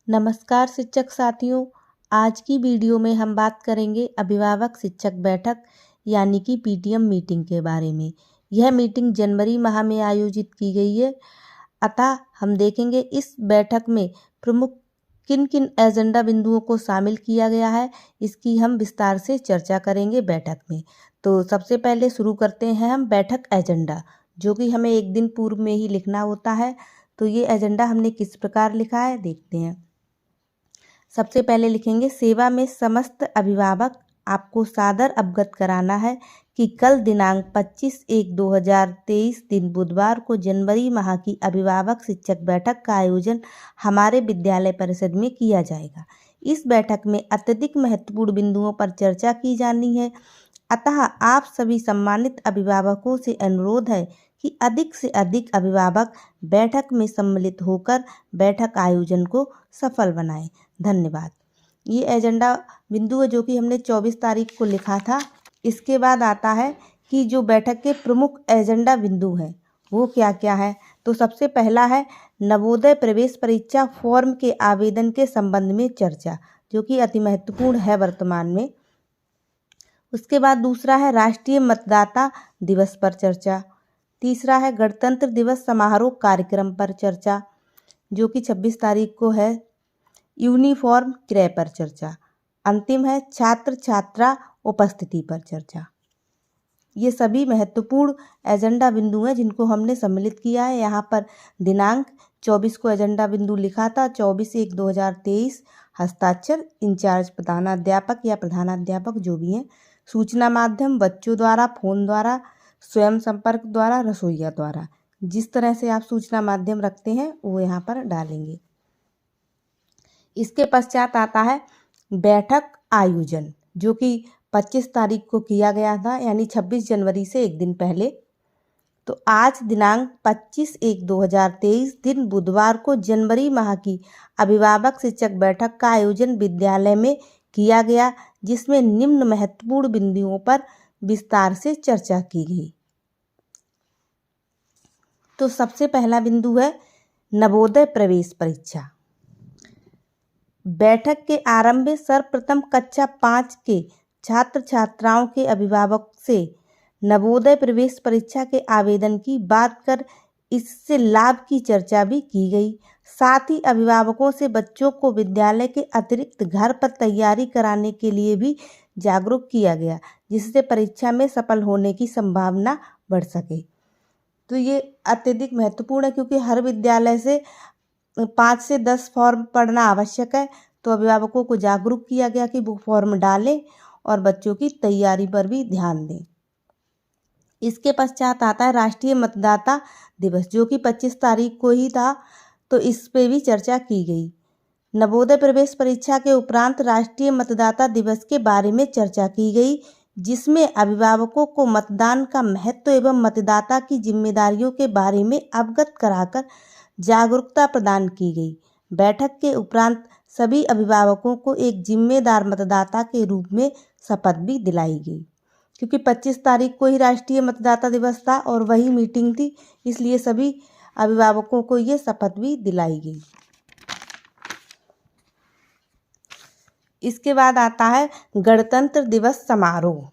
नमस्कार शिक्षक साथियों। आज की वीडियो में हम बात करेंगे अभिभावक शिक्षक बैठक यानी कि पीटीएम मीटिंग के बारे में। यह मीटिंग जनवरी माह में आयोजित की गई है। अतः हम देखेंगे इस बैठक में प्रमुख किन किन एजेंडा बिंदुओं को शामिल किया गया है, इसकी हम विस्तार से चर्चा करेंगे बैठक में। तो सबसे पहले शुरू करते हैं हम बैठक एजेंडा, जो कि हमें एक दिन पूर्व में ही लिखना होता है। तो ये एजेंडा हमने किस प्रकार लिखा है देखते हैं। सबसे पहले लिखेंगे, सेवा में समस्त अभिभावक आपको सादर अवगत कराना है कि कल दिनांक 25/1/2023 दिन बुधवार को जनवरी माह की अभिभावक शिक्षक बैठक का आयोजन हमारे विद्यालय परिषद में किया जाएगा। इस बैठक में अत्यधिक महत्वपूर्ण बिंदुओं पर चर्चा की जानी है। अतः आप सभी सम्मानित अभिभावकों से अनुरोध है कि अधिक से अधिक अभिभावक बैठक में सम्मिलित होकर बैठक आयोजन को सफल बनाएं। धन्यवाद। ये एजेंडा बिंदु है जो कि हमने 24 तारीख को लिखा था। इसके बाद आता है कि जो बैठक के प्रमुख एजेंडा बिंदु हैं वो क्या क्या है। तो सबसे पहला है नवोदय प्रवेश परीक्षा फॉर्म के आवेदन के संबंध में चर्चा, जो कि अति महत्वपूर्ण है वर्तमान में। उसके बाद दूसरा है राष्ट्रीय मतदाता दिवस पर चर्चा। तीसरा है गणतंत्र दिवस समारोह कार्यक्रम पर चर्चा, जो कि 26 तारीख को है। यूनिफॉर्म क्रय पर चर्चा। अंतिम है छात्र छात्रा उपस्थिति पर चर्चा। ये सभी महत्वपूर्ण एजेंडा बिंदु हैं जिनको हमने सम्मिलित किया है। यहाँ पर दिनांक 24 को एजेंडा बिंदु लिखा था। 24/1/2023 हस्ताक्षर इंचार्ज प्रधानाध्यापक या प्रधानाध्यापक जो भी हैं, सूचना माध्यम बच्चों द्वारा, फोन द्वारा, स्वयं संपर्क द्वारा, रसोइया द्वारा। जिस तरह से आप सूचना माध्यम रखते हैं वो यहाँ पर डालेंगे। इसके पश्चात आता है बैठक आयोजन, जो कि 25 तारीख को किया गया था, यानी 26 जनवरी से एक दिन पहले। तो आज दिनांक 25/1/2023 दिन बुधवार को जनवरी माह की अभिभावक शिक्षक बैठक का आयोजन विद्यालय में किया गया, जिसमें निम्न महत्वपूर्ण बिंदुओं पर विस्तार से चर्चा की गई। तो सबसे पहला बिंदु है नवोदय प्रवेश परीक्षा। बैठक के आरंभ में सर्वप्रथम कक्षा 5 के छात्र छात्राओं के अभिभावक से नवोदय प्रवेश परीक्षा के आवेदन की बात कर इससे लाभ की चर्चा भी की गई। साथ ही अभिभावकों से बच्चों को विद्यालय के अतिरिक्त घर पर तैयारी कराने के लिए भी जागरूक किया गया, जिससे परीक्षा में सफल होने की संभावना बढ़ सके। तो ये अत्यधिक महत्वपूर्ण है, क्योंकि हर विद्यालय से 5 से 10 फॉर्म पढ़ना आवश्यक है। तो अभिभावकों को जागरूक किया गया कि वो फॉर्म डालें और बच्चों की तैयारी पर भी ध्यान दें। इसके पश्चात आता है राष्ट्रीय मतदाता दिवस, जो कि 25 तारीख को ही था। तो इस पे भी चर्चा की गई। नवोदय प्रवेश परीक्षा के उपरांत राष्ट्रीय मतदाता दिवस के बारे में चर्चा की गई, जिसमें अभिभावकों को मतदान का महत्व एवं मतदाता की जिम्मेदारियों के बारे में अवगत कराकर जागरूकता प्रदान की गई। बैठक के उपरांत सभी अभिभावकों को एक जिम्मेदार मतदाता के रूप में शपथ भी दिलाई गई। क्योंकि 25 तारीख को ही राष्ट्रीय मतदाता दिवस था और वही मीटिंग थी, इसलिए सभी अभिभावकों को ये शपथ भी दिलाई गई। इसके बाद आता है गणतंत्र दिवस समारोह।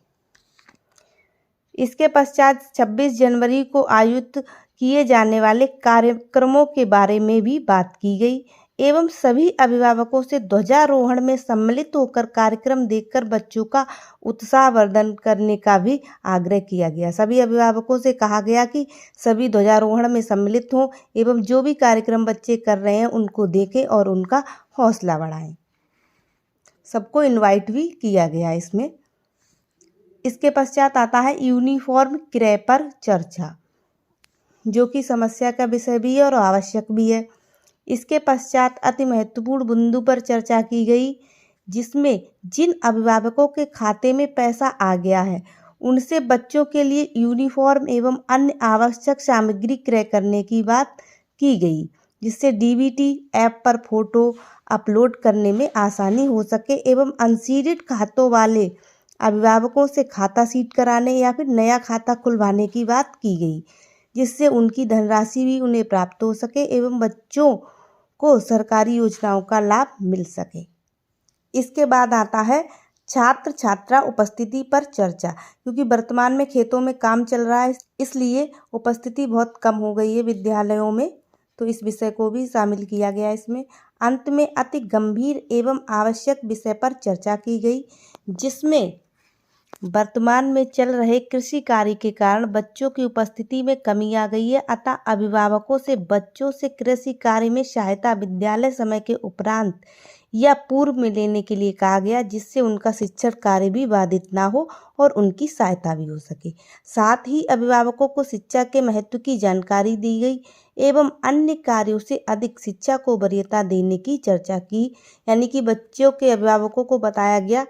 इसके पश्चात 26 जनवरी को आयोजित किए जाने वाले कार्यक्रमों के बारे में भी बात की गई एवं सभी अभिभावकों से ध्वजारोहण में सम्मिलित होकर कार्यक्रम देखकर बच्चों का उत्साहवर्धन करने का भी आग्रह किया गया। सभी अभिभावकों से कहा गया कि सभी ध्वजारोहण में सम्मिलित हों एवं जो भी कार्यक्रम बच्चे कर रहे हैं उनको देखें और उनका हौसला बढ़ाएं। सबको इनवाइट भी किया गया इसमें। इसके पश्चात आता है यूनिफॉर्म क्रय पर चर्चा, जो कि समस्या का विषय भी है और आवश्यक भी है। इसके पश्चात अति महत्वपूर्ण बिंदु पर चर्चा की गई, जिसमें जिन अभिभावकों के खाते में पैसा आ गया है उनसे बच्चों के लिए यूनिफॉर्म एवं अन्य आवश्यक सामग्री क्रय करने की बात की गई, जिससे डीबीटी ऐप पर फोटो अपलोड करने में आसानी हो सके एवं अनसीडेड खातों वाले अभिभावकों से खाता सीड कराने या फिर नया खाता खुलवाने की बात की गई, जिससे उनकी धनराशि भी उन्हें प्राप्त हो सके एवं बच्चों को सरकारी योजनाओं का लाभ मिल सके। इसके बाद आता है छात्र छात्रा उपस्थिति पर चर्चा, क्योंकि वर्तमान में खेतों में काम चल रहा है, इसलिए उपस्थिति बहुत कम हो गई है विद्यालयों में, तो इस विषय को भी शामिल किया गया इसमें। अंत में अति गंभीर एवं आवश्यक विषय पर चर्चा की गई, जिसमें वर्तमान में चल रहे कृषि कार्य के कारण बच्चों की उपस्थिति में कमी आ गई है, अतः अभिभावकों से बच्चों से कृषि कार्य में सहायता विद्यालय समय के उपरांत या पूर्व में लेने के लिए कहा गया, जिससे उनका शिक्षण कार्य भी बाधित ना हो और उनकी सहायता भी हो सके। साथ ही अभिभावकों को शिक्षा के महत्व की जानकारी दी गई एवं अन्य कार्यों से अधिक शिक्षा को वरीयता देने की चर्चा की, यानी कि बच्चों के अभिभावकों को बताया गया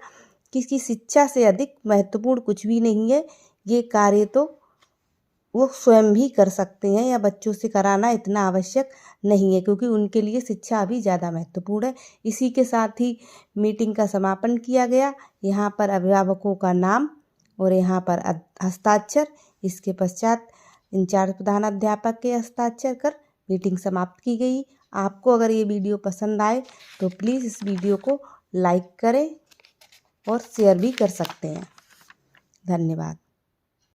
कि शिक्षा से अधिक महत्वपूर्ण कुछ भी नहीं है, ये कार्य तो वो स्वयं भी कर सकते हैं या बच्चों से कराना इतना आवश्यक नहीं है, क्योंकि उनके लिए शिक्षा अभी ज़्यादा महत्वपूर्ण है। इसी के साथ ही मीटिंग का समापन किया गया। यहाँ पर अभिभावकों का नाम और यहाँ पर हस्ताक्षर, इसके पश्चात इंचार्ज प्रधानाध्यापक के हस्ताक्षर कर मीटिंग समाप्त की गई। आपको अगर ये वीडियो पसंद आए तो प्लीज़ इस वीडियो को लाइक करें और शेयर भी कर सकते हैं। धन्यवाद।